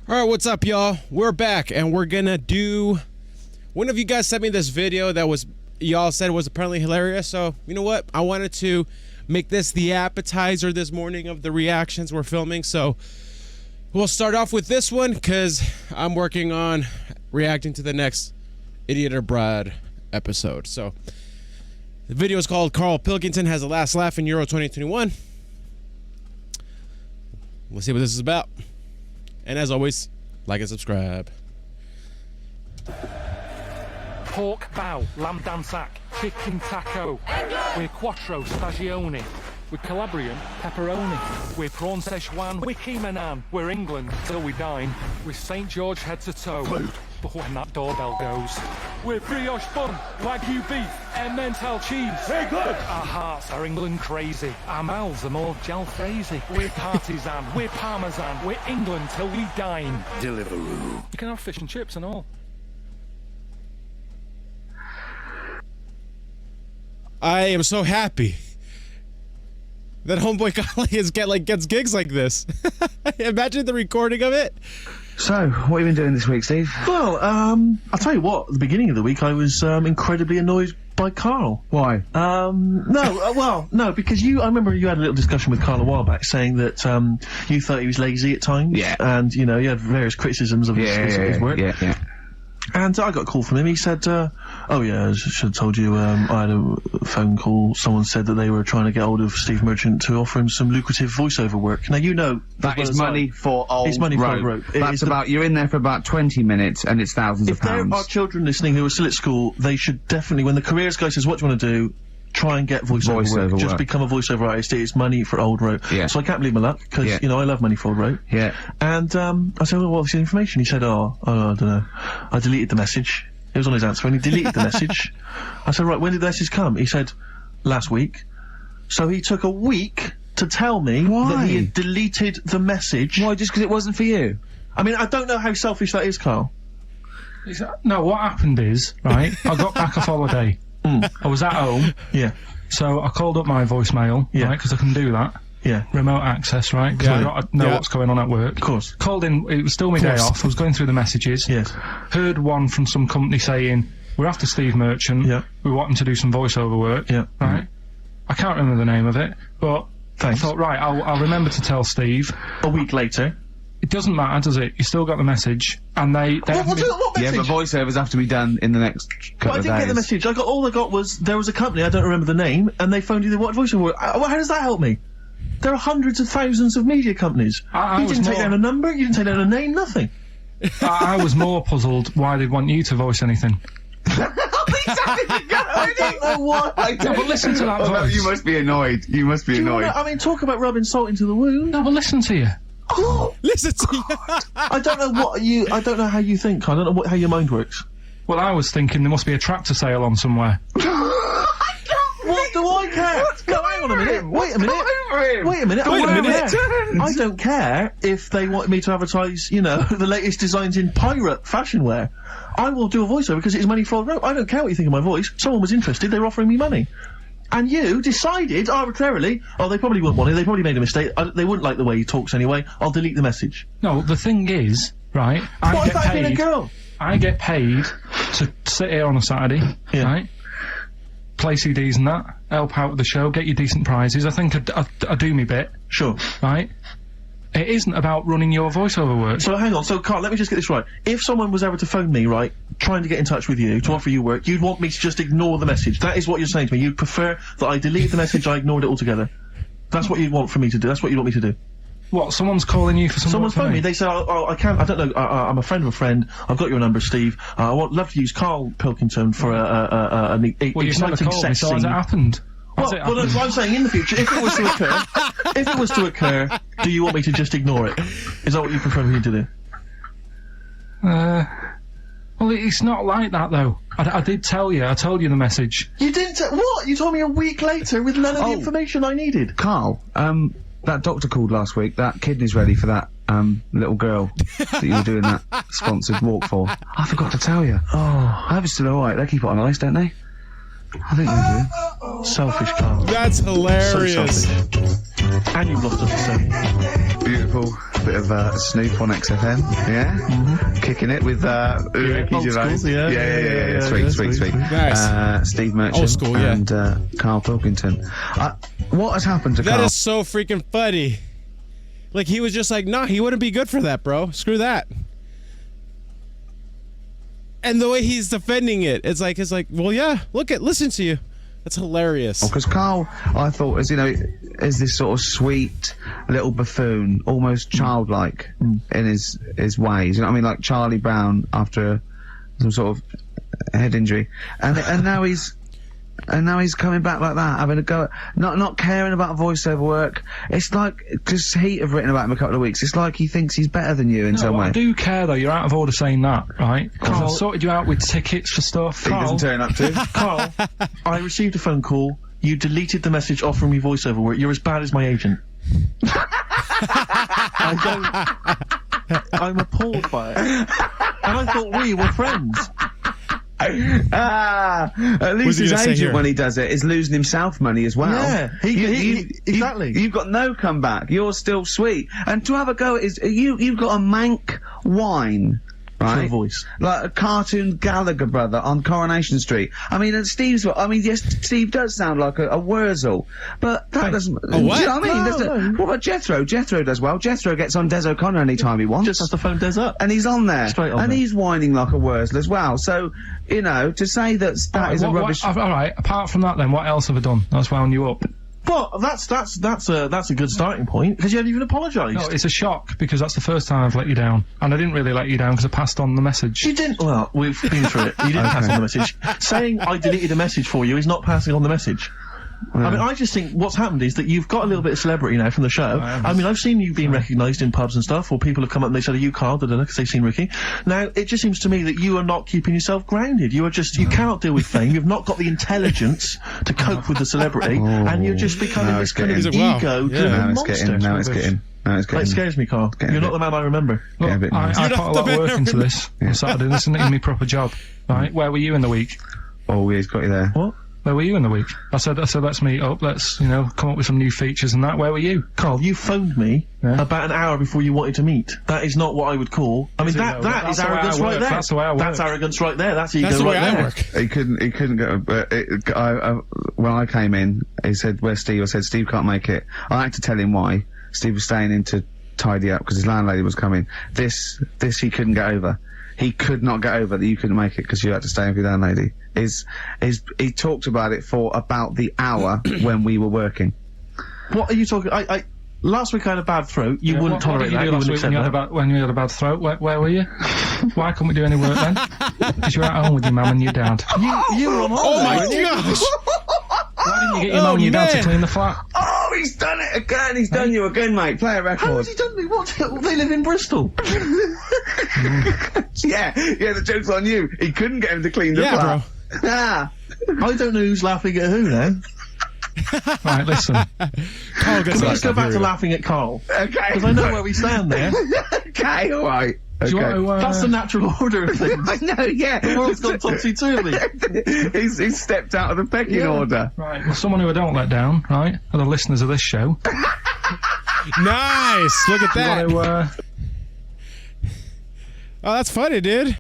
Alright, what's up, y'all? We're back, and we're gonna do... One of you guys sent me this video that was... Y'all said was apparently hilarious, so, you know what? I wanted to make this the appetizer this morning of the reactions we're filming, so... We'll start off with this one, because I'm working on reacting to the next Idiot or Brad episode, so... The video is called Karl Pilkington Has the Last Laugh in Euro 2021. We'll see what this is about. And as always, like and subscribe. Pork bow, lamb dansac, chicken taco. We're quattro stagione. We're Calabrian pepperoni. We're prawn Szechuan. We're Keemanan. We're England till we dine. We're St. George head to toe. But when that doorbell goes, we're brioche bun, wagyu beef, Emmental cheese. Very good. Our hearts are England crazy. Our mouths are more jalfrezi. We're partisan. We're parmesan. We're England till we dine. Deliveroo. You can have fish and chips and all. I am so happy that homeboy Karl gets gigs like this. Imagine the recording of it. So, what have you been doing this week, Steve? Well, I'll tell you what, at the beginning of the week I was incredibly annoyed by Karl. Why? No, because I remember you had a little discussion with Karl a while back saying that you thought he was lazy at times. Yeah. And, you know, you had various criticisms of his work. Yeah. And I got a call from him. He said, oh yeah, I should have told you, I had a phone call. Someone said that they were trying to get hold of Steve Merchant to offer him some lucrative voiceover work. Now, you know... That is money for old rope. It's money for old rope. That's about, you're in there for about 20 minutes and it's thousands of pounds. If there are children listening who are still at school, they should definitely, when the careers guy says, what do you want to do? Try and get voiceover work. Just become a voiceover artist. It's money for old rope. Yeah. So I can't believe my luck, because, you know, I love money for old rope. Yeah. And, I said, well, what's the information? He said, I don't know. I deleted the message. It was on his answer, and he deleted the message. I said, right, when did the message come? He said, last week. So he took a week to tell me that he had deleted the message. Why, just because it wasn't for you? I mean, I don't know how selfish that is, Karl. No, what happened is, right, I got back off holiday. I was at home. Yeah. So I called up my voicemail, right, because I can do that. Yeah. Remote access, right? Because I don't know what's going on at work. Of course. Called in, it was still my day off, I was going through the messages. Yes. Heard one from some company saying, we're after Steve Merchant, we want him to do some voiceover work, right? I can't remember the name of it, but I thought, right, I'll remember to tell Steve. A week later. It doesn't matter, does it? You still got the message, and they what message? Yeah, but voiceovers have to be done in the next couple of days. I didn't get the message. All I got was, there was a company, I don't remember the name, and they phoned you the what voiceover. How does that help me? There are hundreds of thousands of media companies. You didn't take down a number, you didn't take down a name, nothing. I was more puzzled why they'd want you to voice anything. I don't know why. No, but listen to that voice. No, you must be annoyed. You must be annoyed. I mean, talk about rubbing salt into the wound. No, but listen to you. Oh, Listen to you. I don't know how you think. I don't know how your mind works. Well, I was thinking there must be a tractor sale on somewhere. What do I care? Hang on a minute. Wait a minute. I don't care if they want me to advertise, you know, the latest designs in pirate fashion wear. I will do a voiceover because it's money for old rope. I don't care what you think of my voice. Someone was interested. They were offering me money. And you decided arbitrarily, oh, they probably wouldn't want it, they probably made a mistake, they wouldn't like the way he talks anyway, I'll delete the message. No, the thing is, right, I get paid to sit here on a Saturday, right, play CDs and that, help out with the show, get you decent prizes, I think I do me bit. Sure. Right? It isn't about running your voiceover work. So hang on, so Karl, let me just get this right. If someone was ever to phone me, right, trying to get in touch with you, to offer you work, you'd want me to just ignore the message. That is what you're saying to me. You'd prefer that I delete the message, I ignored it altogether. That's what you'd want for me to do. That's what you'd want me to do. What, someone's calling you for some Someone's phoned me, they say, I can't, I don't know, I'm a friend of a friend, I've got your number, Steve, I would love to use Karl Pilkington for an exciting sex scene. So has it happened? Well, that's what I'm saying, in the future, if it was to occur, do you want me to just ignore it? Is that what you prefer me to do? Well, it's not like that, though. I did tell you, I told you the message. You didn't what? You told me a week later with none of the information I needed. Karl, that doctor called last week, that kidney's ready for that, little girl that you were doing that sponsored walk for. I forgot to tell you. Oh. I hope it's still alright, they keep it on ice, don't they? I think they do. Selfish Karl. That's So hilarious. selfish. And you've lost us a son. Beautiful bit of Snoop on XFM, yeah? Kicking it with Ricky old Gervais. school, yeah. Sweet. Nice. Steve Merchant Old school, yeah. and Karl Pilkington. What has happened to That Karl? is so freaking funny. Like, he was just like, nah, he wouldn't be good for that, bro. Screw that. And the way he's defending it, it's like, well, yeah, listen to you. That's hilarious. Because Karl, I thought, is this sort of sweet little buffoon, almost childlike in his ways. You know what I mean? Like Charlie Brown after some sort of head injury, and now he's coming back like that, having a go at not caring about voiceover work. It's like, because Heat have written about him a couple of weeks. It's like he thinks he's better than you in some way. I do care though. You're out of order saying that, right? Karl, I've sorted you out with tickets for stuff. He doesn't turn up to. Karl, I received a phone call. You deleted the message offering me voiceover work. You're as bad as my agent. I'm appalled by it. And I thought we were friends. At least his agent, when he does it, is losing himself money as well. Yeah, exactly. You've got no comeback. You're still sweet. And to have a go at you've got a mank whine. Right? Voice. Like a cartoon Gallagher brother on Coronation Street. I mean, and yes, Steve does sound like a Wurzel, but that doesn't... A what? Do you know what I mean? No. What about Jethro? Jethro does well. Jethro gets on Des O'Connor anytime he wants. Just has to phone Des up. And he's on there. Straight on and there. he's whining like a Wurzel as well. So, to say that is a rubbish... Alright, apart from that then, what else have I done? That's wound you up. Well, that's a good starting point, because you haven't even apologised. No, it's a shock, because that's the first time I've let you down. And I didn't really let you down, because I passed on the message. You didn't. Well, we've been through it. You didn't pass on the message. Saying I deleted a message for you is not passing on the message. I mean, I just think what's happened is that you've got a little bit of celebrity now from the show. I mean, I've seen you being recognised in pubs and stuff, or people have come up and they said, "Are you Karl?" because they've seen Ricky. Now, it just seems to me that you are not keeping yourself grounded. You are just, you cannot deal with fame. You've not got the intelligence to cope with the celebrity, and you're just becoming this kind of ego-driven monster. Now it's getting. It scares me, Karl. You're not the man I remember. Look, Yeah, a bit nice. I put a lot of work into this on Saturday. This isn't even my proper job, right? Where were you in the week? Oh, he's got you there. What? Where were you in the week? I said, let's meet up, let's, come up with some new features and that. Where were you? Karl, you phoned me about an hour before you wanted to meet. That is not what I would call. I mean, that is arrogance right there. That's the way I work. That's arrogance right there. That's ego That's the way right I there. work. He couldn't go, but when I came in, he said, "Where's Steve?" I said, "Steve can't make it." I had to tell him why. Steve was staying in to tidy up because his landlady was coming. This he couldn't get over. He could not get over that you couldn't make it because you had to stay with your landlady. He talked about it for about the hour when we were working. What are you talking? Last week I had a bad throat. You wouldn't tolerate that. You wouldn't accept that. When you had a bad throat, where were you? Why couldn't we do any work then? Because you were at home with your mum and your dad. You were on Oh holiday. my gosh! Why didn't you get your mum and your dad to clean the flat? Oh, he's done it again! He's done you again, mate. Play a record. How has he done me? What? They live in Bristol. Yeah, the joke's on you. He couldn't get him to clean the flat. Bro. Ah. I don't know who's laughing at who now. Right, listen. Karl gets Let's go that back to stuff. laughing at Karl. Okay. Because I know where we stand there. Okay, alright. Do you Okay. want to, That's the natural order of things. I know, yeah. The world's gone topsy-turvy. he's stepped out of the pecking order. Right, well, someone who I don't let down, right, are the listeners of this show. Nice! Look at that. Do you want to, Oh, that's funny, dude.